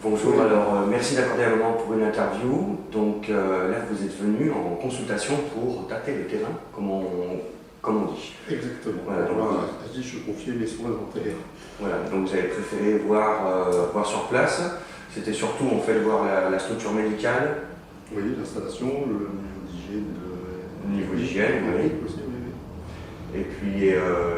Bonjour, alors merci d'accorder un moment pour une interview. Donc là, vous êtes venu en consultation pour tâter le terrain, comme on dit. Exactement. Voilà, donc, je confiais mes soins dentaires. Voilà, donc vous avez préféré voir sur place. C'était surtout en fait voir la structure médicale. Oui, l'installation, le niveau d'hygiène. Le niveau d'hygiène, oui. Aussi, oui. Et puis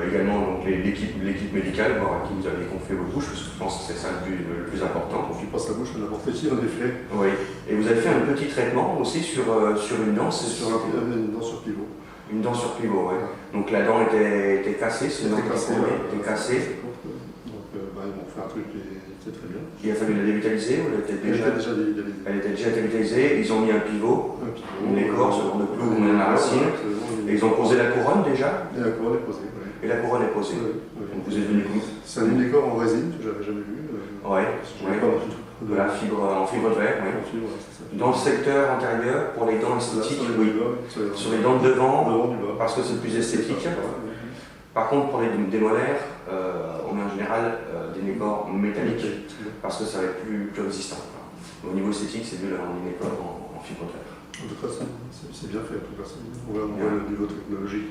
également donc, l'équipe médicale, voir à qui vous avez confié vos bouches, parce que je pense que c'est ça le plus important. On ne confie pas sa bouche à n'importe qui, en effet. Oui. Et vous avez fait un petit traitement aussi sur une dent. Sur une dent sur pivot. Une dent sur pivot, oui. Donc la dent était cassée, c'est une dent était cassée. Donc ils m'ont fait un truc qui était très bien. Il a fallu la dévitaliser ou elle était déjà dévitalisée. Elle était déjà dévitalisée, ils ont mis un pivot, une écorce, de clou, une racine, et ils ont posé la couronne déjà. Et la couronne est posée, oui. Et la couronne est posée. Oui. Donc vous êtes venu comme c'est un décor en résine que j'avais jamais vu. Voilà, en fibre de verre, oui. Dans le secteur antérieur, pour les dents esthétiques, oui. Sur les dents de devant, parce que c'est plus esthétique. Par contre, pour les molaires, on met en général des nécors métalliques, parce que ça va être plus résistant. Au niveau esthétique, c'est mieux d'avoir des nécors en fibre de verre. En tout cas, c'est bien fait. On voit le niveau technologique.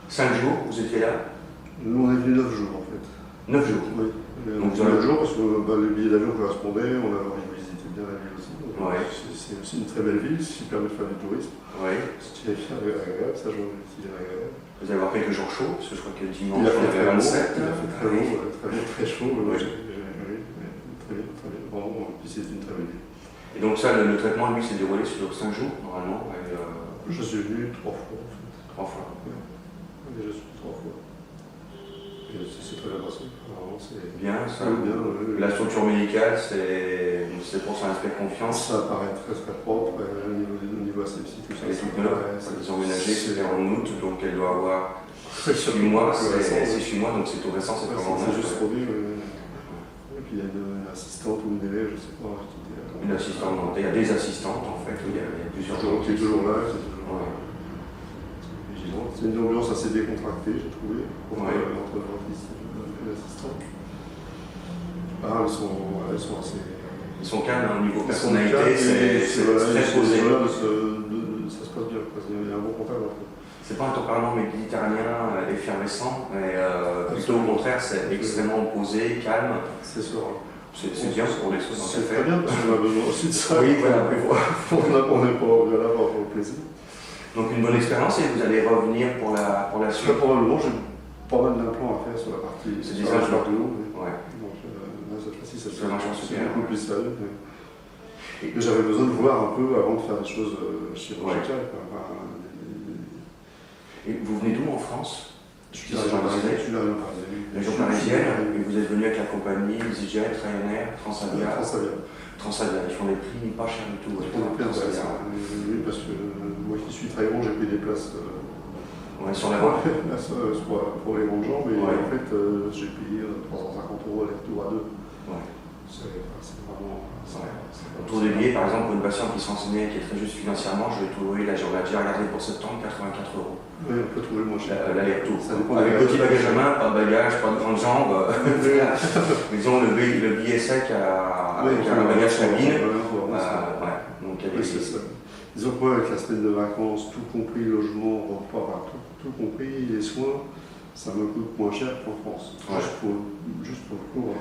5 jours, vous étiez là? Nous, on est venu 9 jours en fait. 9 jours? Oui. Donc 9 jours parce que le billet d'avion correspondait, on avait envie de visiter bien la ville aussi. Ouais. C'est aussi une très belle ville, ce qui permet de faire du tourisme. Oui. C'est agréable, ça je vois aussi agréable. Vous allez avoir quelques jours chauds, parce que je crois que le dimanche, Il a fait très 27. Il a fait très beau, très chaud. Oui. Très bien. Vraiment, puis c'est une très belle ville. Et donc ça, le traitement, lui, s'est déroulé sur 5 jours, normalement. Je suis venu 3 fois en fait. 3 fois. Oui. Je suis venu 3 fois. Et c'est très bien passé. Bien, ça. Bien, la structure médicale, c'est pour son aspect confiance. Ça paraît très propre, au niveau aseptique, tout ça. Elle est toute neuve, ils ont ménagé, c'était en août, donc elle doit avoir 6 mois, c'est 6 mois, donc c'est tout récent, c'est vraiment c'est juste produit. Et puis il y a une assistante ou une élève, je ne sais pas. Une assistante, il y a des assistantes en fait, il y a plusieurs gens qui est toujours là, qui est toujours ouais. vigilante. C'est une ambiance assez décontractée, j'ai trouvé, entre le dentiste et l'assistante. Ils sont assez. Ils sont calmes au niveau personnalité, c'est très posé. Ça se passe bien, il y a un bon contact entre eux. C'est pas un tempérament méditerranéen effervescent, mais plutôt au contraire, c'est extrêmement posé, calme. C'est sûr. C'est bien pour les choses. C'est très bien parce qu'on a besoin aussi de ça. Oui, voilà. On n'est pas là pour le plaisir. Donc une bonne expérience et vous allez revenir pour la suite. Très probablement, j'ai pas mal d'implants à faire sur la partie. C'est des implants de haut. Ouais. Donc là, cette fois-ci, ça c'est beaucoup plus sérieux. Mais j'avais besoin de voir un peu avant de faire des choses chirurgicales. Et vous venez d'où en France? Je suis la région parisienne. La région parisienne, et vous êtes venu avec la compagnie EasyJet, Ryanair, Transavia. Transavia, ils font des prix pas chers du tout. Oui, parce que moi qui suis très grand, j'ai payé des places sur la voie. Pour les grandes jambes, mais en fait, j'ai payé 350 € aller-retour à 2. Ouais. C'est vraiment. Autour des billets, par exemple, pour une patiente qui s'enseignait, qui est très juste financièrement, je vais trouver, là, on l'a déjà regardé pour septembre, 84 €. Oui, on peut trouver moins cher. L'aller-retour. Avec petit bagage à main, pas de bagage, pas de grandes jambes. Disons le billet sec avec un bagage cabine. Donc il y a des. Disons que moi, avec la semaine de vacances, tout compris, logement, repas, tout compris, les soins, ça me coûte moins cher qu'en France. Juste pour le cours.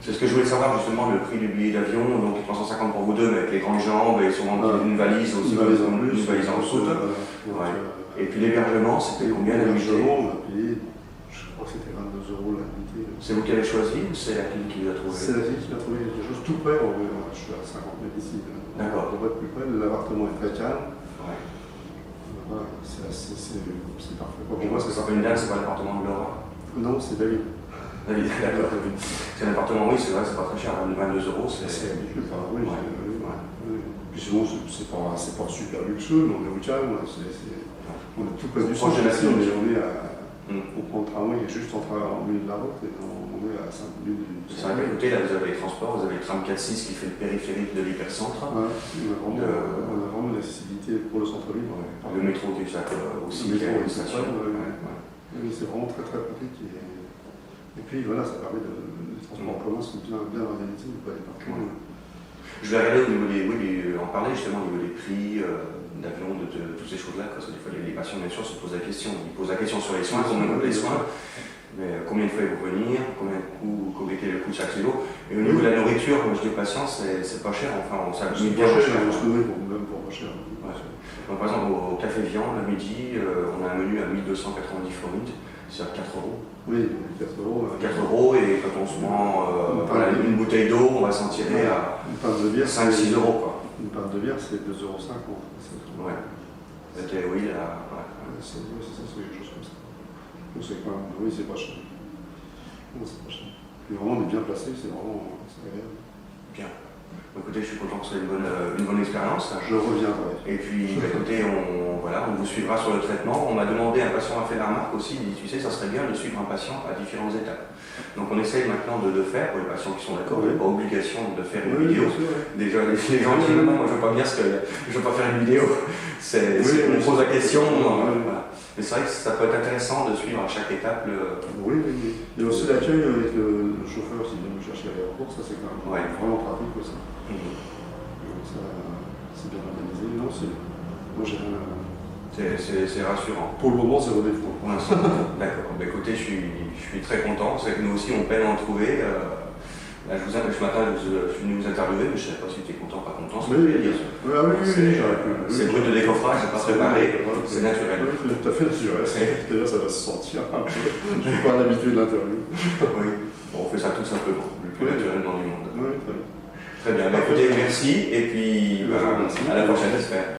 C'est ce que je voulais savoir justement, le prix du billet d'avion, donc 350 pour vous deux, mais avec les grandes jambes et sûrement une valise aussi, une valise en dessous. Et puis l'hébergement, c'était combien la nuitée? On a payé, je crois que c'était 22 € la nuitée. C'est vous qui avez choisi ou c'est la clinique qui vous a trouvé? C'est la clinique qui m'a trouvé quelque chose tout près, je suis à 50 mètres d'ici. D'accord. On va être plus près, l'appartement est très calme. Ouais. Voilà, c'est parfait. Pour moi, c'est une dame, c'est pas l'appartement de Laura? Non, c'est David. David, d'accord. C'est un appartement, oui, c'est vrai, c'est pas très cher, 22 €, c'est habitué, oui. Puis sinon, c'est pas super luxueux, mais on est au calme, on est tout près du centre, on prend le tramway, il est juste au milieu de la route, et on est à 5 minutes du. C'est vrai qu'à côté, là, vous avez les transports, vous avez le tram 4-6 qui fait le périphérique de l'hypercentre. On a vraiment une accessibilité pour le centre-ville. Le métro qui aussi, qui a une station. Oui, c'est vraiment très très pratique. Et puis voilà, ça permet les transports en commun sont bien organisés, les parkings Je vais regarder au niveau des, en parler justement au niveau des prix d'avion, de toutes ces choses-là, parce que des fois les patients bien sûr se posent la question. Ils posent la question sur les soins, combien coûtent les soins, mais combien de fois ils vont venir, combien de coûts, quel est le coût de chaque séjour. Et au niveau de la nourriture, moi je dis aux patients, c'est pas cher, enfin on s'amuse bien. C'est pas cher, on se nourrit même pour pas cher. Ouais. Donc par exemple au café viande, le midi, on a un menu à 1290 forints, c'est-à-dire 4 euros. Oui, 4 euros. 4 euros, et quand on se prend une bouteille d'eau, on va s'en tirer à 5-6 euros. Quoi. Une pinte de bière, c'est 2,50 €. Ouais. C'était, oui, là. Ouais. C'est ça, c'est quelque chose comme ça. Donc c'est quand même, oui, c'est pas cher. Non, c'est pas cher. Puis vraiment, on est bien placé, c'est vraiment agréable. Bien. Écoutez, je suis content que ce soit une bonne expérience. Je reviendrai. Et puis, écoutez, on vous suivra sur le traitement. On m'a demandé, un patient m'a fait la remarque aussi, il dit, tu sais, ça serait bien de suivre un patient à différentes étapes. Donc on essaye maintenant de le faire pour les patients qui sont d'accord. Il n'y a pas obligation de faire une vidéo. Déjà, les gens disent, non, moi je ne veux pas venir parce que je ne veux pas faire une vidéo. On pose la question. Voilà. Mais c'est vrai que ça peut être intéressant de suivre à chaque étape le... Oui. Il y a aussi l'accueil avec le chauffeur s'il vient me chercher à l'aéroport, ça c'est quand même vraiment pratique aussi. Donc ça, c'est bien organisé. Non, moi j'ai rien à... C'est rassurant. Pour le moment, c'est au défaut. Pour l'instant, d'accord. Bah, écoutez, je suis très content. C'est que nous aussi, on peine à en trouver. Là, ce matin, je suis venu vous interviewer, mais je ne savais pas si tu étais content ou pas content. Oui, c'est brut de décoffrage, c'est pas préparé, c'est naturel. Oui, c'est tout à fait naturel. C'est-à-dire ça va se sentir un peu. Je ne suis pas l'habitude de l'interview. Oui, bon, on fait ça tout simplement, le plus naturellement du monde. Oui, très bien. Très bien. Bah, écoutez, merci, et puis à la prochaine, j'espère.